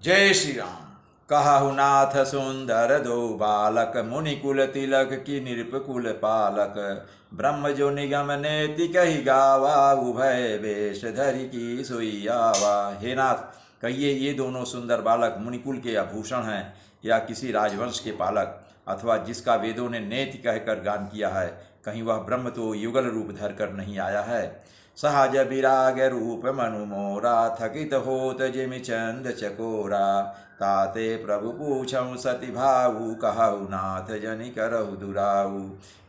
जय श्री राम। कहु नाथ सुंदर दो बालक, मुनिकुल तिलक की नृपकुल पालक। ब्रह्म जो निगम नेति कही गावा, उभय वेश धरि की सोई आवा। हे नाथ, कहिए ये दोनों सुंदर बालक मुनिकुल के आभूषण हैं, या किसी राजवंश के पालक, अथवा जिसका वेदों ने नेति कहकर गान किया है। कहीं वह ब्रह्म तो युगल रूप धर कर नहीं आया है। सहज विराग रूप मनु मोरा, थकित होत जिमि चंद चकोरा। ताते प्रभु पूछऊँ सति भाऊ, कहु नाथ जनि करहु दुराऊ।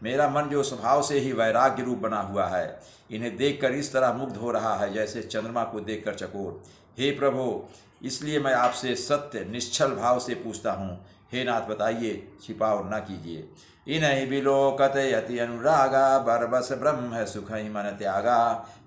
मेरा मन जो स्वभाव से ही वैराग्य रूप बना हुआ है, इन्हें देखकर इस तरह मुग्ध हो रहा है जैसे चंद्रमा को देखकर चकोर। हे प्रभु, इसलिए मैं आपसे सत्य निश्चल भाव से पूछता हूँ। हे नाथ, बताइए, छिपाव न कीजिए। इन्हीं बिलोकत यति अनुरागा, बरबस ब्रह्म सुख ही मन त्यागा।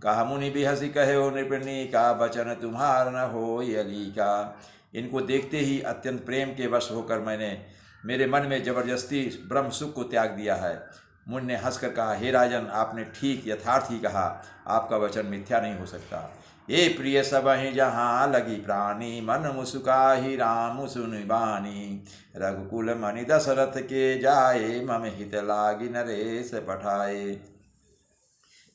कहा मुनि बिहसी कहो नृपणी का, बचन तुम्हार न हो अली का। इनको देखते ही अत्यंत प्रेम के वश होकर मैंने मेरे मन में जबरदस्ती ब्रह्म सुख को त्याग दिया है। मुनि ने हंसकर कहा, हे राजन, आपने ठीक यथार्थ ही कहा, आपका वचन मिथ्या नहीं हो सकता। ये प्रिय सब ही जहाँ लगी प्राणी, मन मुसुका ही राम सुनि बानी। रघुकुल मणि दशरथ के जाए, मम हित लागी नरेश पठाए।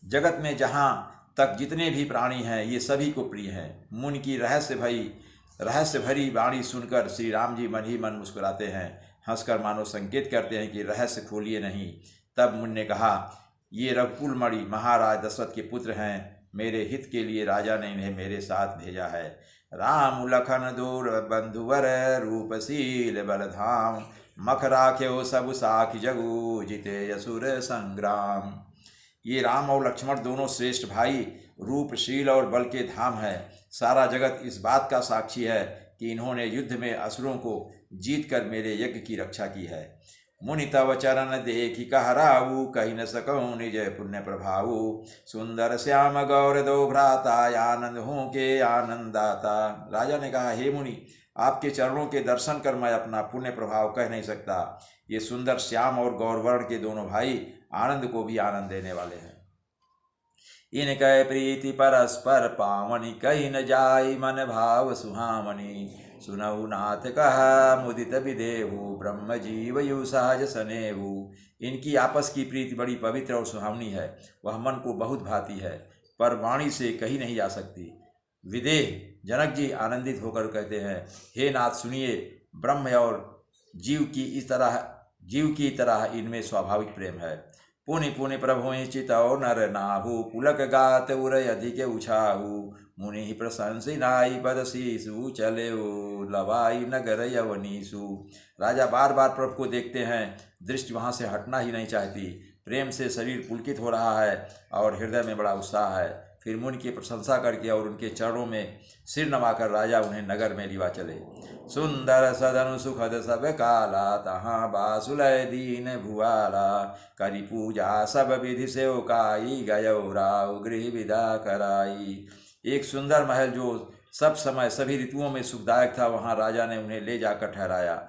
जगत में जहाँ तक जितने भी प्राणी हैं, ये सभी को प्रिय हैं। मुनि की रहस्य भरी वाणी सुनकर श्री राम जी मन ही मन मुस्कुराते हैं, हंसकर मानो संकेत करते हैं कि रहस्य खोलिए नहीं। तब मुनि ने कहा, ये रघुकुल मणि महाराज दशरथ के पुत्र हैं। मेरे हित के लिए राजा ने इन्हें मेरे साथ भेजा है। राम लखन दूर बंधुवर, रूपशील बलधाम। मख राख्यो सब साखी जगु, जिते असुर संग्राम। ये राम और लक्ष्मण दोनों श्रेष्ठ भाई, रूपशील और बल के धाम है। सारा जगत इस बात का साक्षी है कि इन्होंने युद्ध में असुरों को जीत कर मेरे यज्ञ की रक्षा की है। मुनि तव चरण देखि कहराऊ, कही न सकऊँ निज पुण्य प्रभाऊ। सुंदर श्याम गौर दो भ्राता, आनंद हूँ के आनंदाता। राजा ने कहा, हे मुनि, आपके चरणों के दर्शन कर मैं अपना पुण्य प्रभाव कह नहीं सकता। ये सुंदर श्याम और गौरवर्ण के दोनों भाई आनंद को भी आनंद देने वाले हैं। इनकै प्रीति परस्पर पावनी, कही न जाई मन भाव सुहामनी। सुनहु नाथ कहा मुदित विदेहु, ब्रह्म जीव यु सहज सनेहु। इनकी आपस की प्रीति बड़ी पवित्र और सुहावनी है, वह मन को बहुत भाती है, पर वाणी से कही नहीं जा सकती। विदेह जनक जी आनंदित होकर कहते हैं, हे नाथ सुनिए, ब्रह्म और जीव की तरह इनमें स्वाभाविक प्रेम है। पुनि पुनि प्रभु चितौ नर नाहु, पुलक गात उर अधिक उछाहु। मुनि प्रशंसी नाई पद शीसु, चले लवाई नगर यवनीसु। राजा बार बार प्रभु को देखते हैं, दृष्टि वहाँ से हटना ही नहीं चाहती। प्रेम से शरीर पुलकित हो रहा है और हृदय में बड़ा उत्साह है। फिर मुनि की प्रशंसा करके और उनके चरणों में सिर नवाकर राजा उन्हें नगर में लिवा चले। सुंदर सदन सुखद सब काला, तहाँ बासुलय दीन भुआला। करी पूजा सब विधि से उकाई, गयो राव गृह विदा कराई। एक सुंदर महल जो सब समय सभी ऋतुओं में सुखदायक था, वहाँ राजा ने उन्हें ले जाकर ठहराया।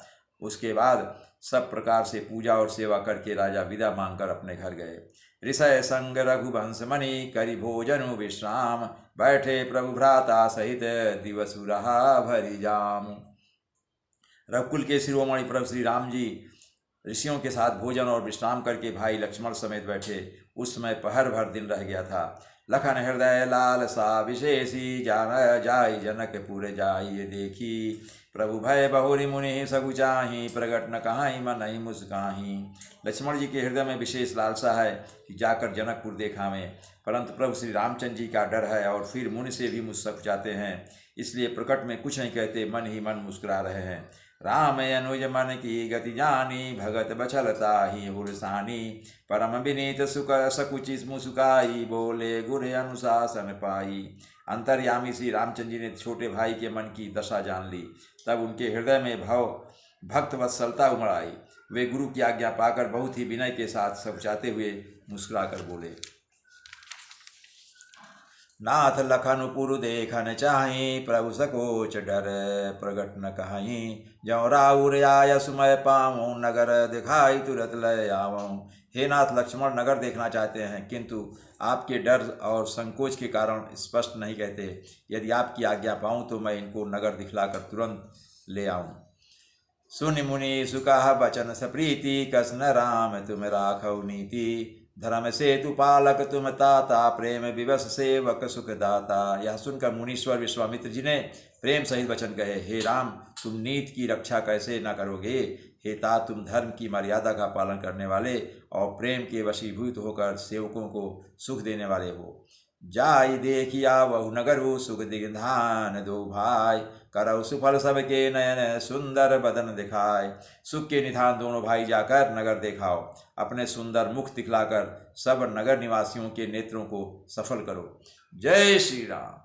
उसके बाद सब प्रकार से पूजा और सेवा करके राजा विदा मांगकर अपने घर गए। ऋषय संग रघुवंश मणि, करी भोजन विश्राम। बैठे प्रभु भ्राता सहित, दिवस रहा भरी जाम। रघुकुल के शिरोमणि प्रभु श्री राम जी ऋषियों के साथ भोजन और विश्राम करके भाई लक्ष्मण समेत बैठे। उस समय पहर भर दिन रह गया था। लखन हृदय लाल सा विशेषी, जान जाय जनकपुर जाय देखी। प्रभु भय बहुरी मुनि सगु चाही, प्रगट न कहाई मन नहीं मुस्काही। लक्ष्मण जी के हृदय में विशेष लालसा है कि जाकर जनकपुर देखावें, परंतु प्रभु श्री रामचंद्र जी का डर है और फिर मुनि से भी मुझसे चाहते हैं, इसलिए प्रकट में कुछ नहीं कहते, मन ही मन मुस्कुरा रहे हैं। राम अनुज मन की गति जानी, भगत बछलता ही हुरसानी। परम विनीत सुख सकुचि मुसुकाई, बोले गुर अनुशासन पाई। अंतर्यामी श्री रामचंद्र जी ने छोटे भाई के मन की दशा जान ली। तब उनके हृदय में भक्त वत्सलता उमड़ आई। वे गुरु की आज्ञा पाकर बहुत ही विनय के साथ सकुचाते हुए मुस्कुराकर बोले, नाथ लखनपुर देखन चाही, प्रभु सकोच डर प्रगट न कहीं। ज्यों राउर आय सुमय पाऊँ, नगर दिखाई तुरत लय आवऊँ। हे नाथ, लक्ष्मण नगर देखना चाहते हैं, किंतु आपके डर और संकोच के कारण स्पष्ट नहीं कहते। यदि आपकी आज्ञा पाऊँ तो मैं इनको नगर दिखलाकर तुरंत ले आऊँ। सुनि मुनि सुकह बचन सप्रीति, कृष्ण राम तुम राखौ नीति। धर्म सेतु पालक तुम ताता, प्रेम विवश सेवक सुखदाता। यह सुनकर मुनीश्वर विश्वामित्र जी ने प्रेम सहित वचन कहे, हे राम, तुम नीति की रक्षा कैसे न करोगे। हे तात, तुम धर्म की मर्यादा का पालन करने वाले और प्रेम के वशीभूत होकर सेवकों को सुख देने वाले हो। जाई देखिया बहु नगरु, सुख दिग्धान दो भाई। करौ सुफल सबके नयन, सुंदर बदन दिखाए। सुख के निधान दोनों भाई जाकर नगर देखाओ। अपने सुंदर मुख दिखलाकर सब नगर निवासियों के नेत्रों को सफल करो। जय श्री राम।